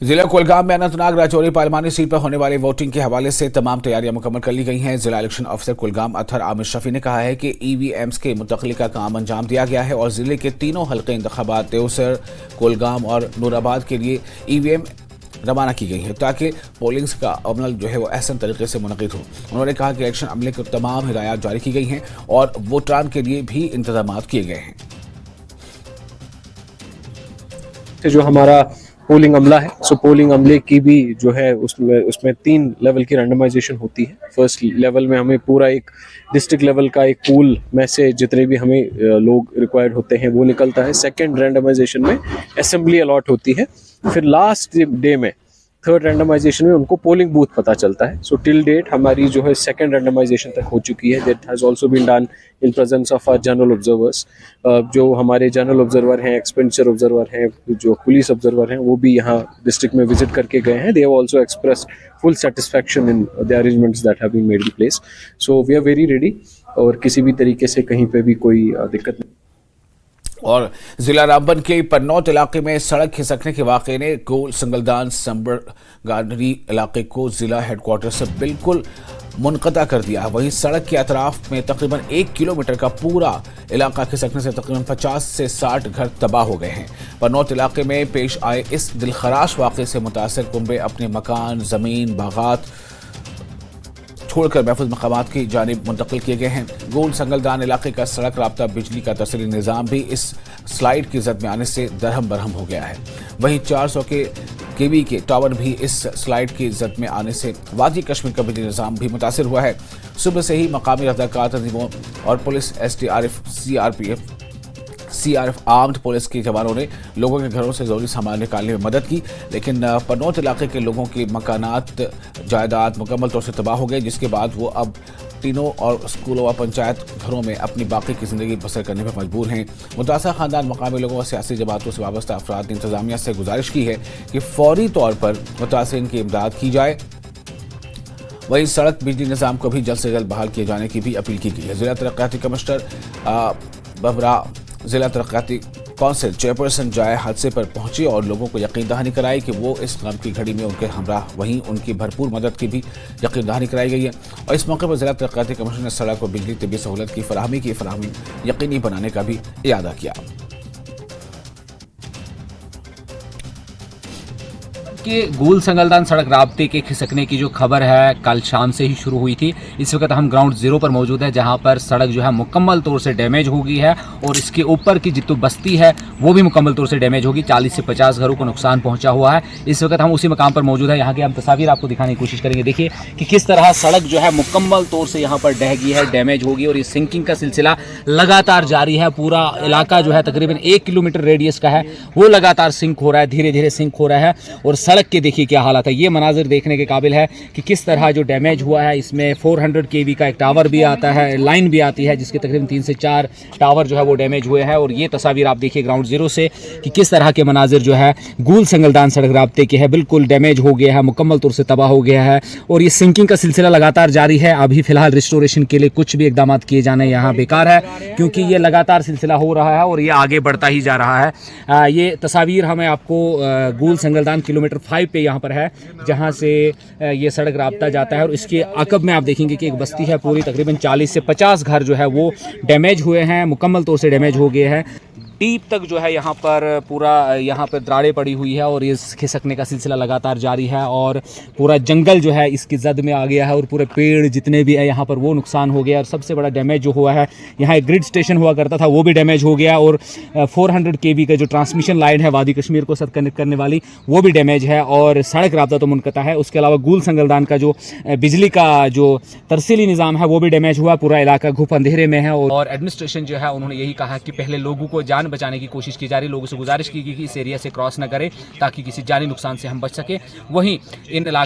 जिला कुलगाम में अनंतनाग राजौरी पार्लिमानी सीट पर होने वाली वोटिंग के हवाले से तमाम तैयारियां मुकम्मल कर ली गई हैं। जिला इलेक्शन अफसर कुलगाम अतहर आमिर शफी ने कहा है कि ईवीएम्स के मुंतकली का काम अंजाम दिया गया है और जिले के तीनों हल्के इंतखाबात देवसर, कुलगाम और नूराबाद के लिए ईवीएम रवाना की गई है ताकि पोलिंग का अमल जो है वो अहसन तरीके से मुनक़िद हो। उन्होंने कहा कि इलेक्शन अमले को तमाम हिदायत जारी की गई हैं और वोटरान के लिए भी इंतजाम किए गए हैं। जो हमारा पोलिंग अमला है, सो पोलिंग अमले की भी जो है उसमें 3 लेवल की रैंडमाइजेशन होती है। फर्स्ट लेवल में हमें पूरा एक डिस्ट्रिक्ट लेवल का एक पूल में से जितने भी हमें लोग रिक्वायर्ड होते हैं वो निकलता है। सेकंड रैंडमाइजेशन में असेंबली अलॉट होती है। फिर लास्ट डे में थर्ड रैंडमाइजेशन में उनको पोलिंग बूथ पता चलता है। सो टिल डेट हमारी जो है सेकंड रैंडमाइजेशन तक हो चुकी है। That has also been done in presence of our general observers. जो हमारे जनरल ऑब्जर्वर हैं, एक्सपेंडिचर ऑब्जर्वर हैं, जो पुलिस ऑब्जर्वर हैं, वो भी यहाँ डिस्ट्रिक्ट में विजिट करके गए हैं। They have also expressed full satisfaction in the arrangements that have been made in place. So we are very ready और किसी भी तरीके से कहीं पे भी कोई दिक्कत नहीं। और जिला रामबन के पन्नौत इलाके में सड़क खिसकने के वाक़े ने गोल संगलदान संबर गार्डनरी इलाके को जिला हेडक्वार्टर से बिल्कुल मुनक़ता कर दिया। वहीं सड़क के अतराफ में तकरीबन 1 किलोमीटर का पूरा इलाका खिसकने से तकरीबन 50 से 60 घर तबाह हो गए हैं। पन्नौत इलाके में पेश आए इस दिलखराश वाक़े से मुतासर कुंबे अपने मकान, ज़मीन, बागात छोड़कर महफूज मकामात की जानिब मुंतकिल किए गए हैं। गोल संगलदान इलाके का सड़क राब्ता, बिजली का तरसीली निज़ाम भी इस स्लाइड की जद में आने से दरहम बरहम हो गया है। वहीं 400 केवी के टावर भी इस स्लाइड की जद में आने से वादी कश्मीर का बिजली निज़ाम भी मुतासर हुआ है। सुबह से ही मकामी रफ़्ताकार तंजीमों और police, SDRF, CRF armed police के जवानों ने लोगों के घरों से ज़रूरी सामान निकालने में मदद की, लेकिन पन्नौत इलाके के लोगों के मकानात, जायदाद मुकम्मल तौर से तबाह हो गए, जिसके बाद वो अब तीनों और स्कूलों व पंचायत घरों में अपनी बाकी की ज़िंदगी बसर करने पर मजबूर हैं। मुतासर ख़ानदान मकामी लोगों और सियासी जमातों से वाबस्ता अफराद ने इंतज़ामिया से गुजारिश की है कि फौरी तौर पर मुतासरीन की इमदाद की जाए। वहीं सड़क बिजली निज़ाम को भी जल्द से जल्द बहाल किए जाने की भी अपील की गई है। जिला तरक्याती कमिश्नर बबरा, जिला तरक्याती कौंसिल चेयरपर्सन जाए हादसे पर पहुंची और लोगों को यकीन दहानी कराई कि वो इस गम की घड़ी में उनके हमरा, वहीं उनकी भरपूर मदद की भी यकीन दहानी कराई गई है। और इस मौके पर जिला तरक्याती कमिश्नर ने सड़क और बिजली तिब्बी सहूलत की फराहमी यकीनी बनाने का भी इरादा किया। कि गोल संगलदान सड़क राब्ते के खिसकने की जो खबर है कल शाम से ही शुरू हुई थी। इस वक्त हम ग्राउंड ज़ीरो पर मौजूद है, जहां पर सड़क जो है मुकम्मल तौर से डैमेज हो गई है और इसके ऊपर की जितनी बस्ती है वो भी मुकम्मल तौर से डैमेज होगी। 40 से 50 घरों को नुकसान पहुंचा हुआ है। इस वक्त हम उसी मकाम पर मौजूद है। यहाँ की हम तस्वीर आपको दिखाने की कोशिश करेंगे। देखिए कि किस तरह सड़क जो है मुकम्मल तौर से यहाँ पर डह गई है, डैमेज होगी और ये सिंकिंग का सिलसिला लगातार जारी है। पूरा इलाका जो है तकरीबन 1 किलोमीटर रेडियस का है, वो लगातार सिंक हो रहा है, धीरे धीरे सिंक हो रहा है। और सड़क के देखिए क्या हालत है। ये मनाजिर देखने के काबिल है कि किस तरह जो डैमेज हुआ है। इसमें 400 kV का एक टावर भी आता है, लाइन भी आती है, जिसके तकरीबन 3 से 4 टावर जो है वो डैमेज हुए हैं। और ये तस्वीर आप देखिए ग्राउंड ज़ीरो से कि किस तरह के मनाजिर जो है गोल संगलदान सड़क राब्ते के है, बिल्कुल डैमेज हो गया है, मुकम्मल तौर से तबाह हो गया है। और ये सिंकिंग का सिलसिला लगातार जारी है। अभी फिलहाल रिस्टोरेशन के लिए कुछ भी इकदाम किए जाने यहाँ बेकार है, क्योंकि ये लगातार सिलसिला हो रहा है और ये आगे बढ़ता ही जा रहा है। ये तस्वीर हमें आपको गोल संगलदान किलोमीटर 5 पे यहाँ पर है, जहाँ से ये सड़क राब्ता जाता है। और इसके अकब में आप देखेंगे कि एक बस्ती है, पूरी तकरीबन 40 से 50 घर जो है वो डैमेज हुए हैं, मुकम्मल तौर से डैमेज हो गए हैं। डीप तक जो है यहाँ पर पूरा यहाँ पर दरारें पड़ी हुई है और इस खिसकने का सिलसिला लगातार जारी है। और पूरा जंगल जो है इसकी जद में आ गया है और पूरे पेड़ जितने भी है यहाँ पर वो नुकसान हो गया। और सबसे बड़ा डैमेज जो हुआ है, यहाँ एक ग्रिड स्टेशन हुआ करता था, वो भी डैमेज हो गया। और 400 kV का जो ट्रांसमिशन लाइन है वादी कश्मीर को साथ कनेक्ट करने वाली, वो भी डैमेज है। और सड़क राब्ता तो मुनक़ता है। उसके अलावा गोल संगलदान का जो बिजली का जो तरसीली निज़ाम है वो भी डैमेज हुआ। पूरा इलाका घुप अंधेरे में है। और एडमिनिस्ट्रेशन जो है उन्होंने यही कहा कि पहले लोगों को जान बचाने की कोशिश की जा रही, लोगों से गुजारिश की गई कि इस एरिया से क्रॉस न करें ताकि किसी जानी नुकसान से हम बच सकें। वहीं इन इलाकों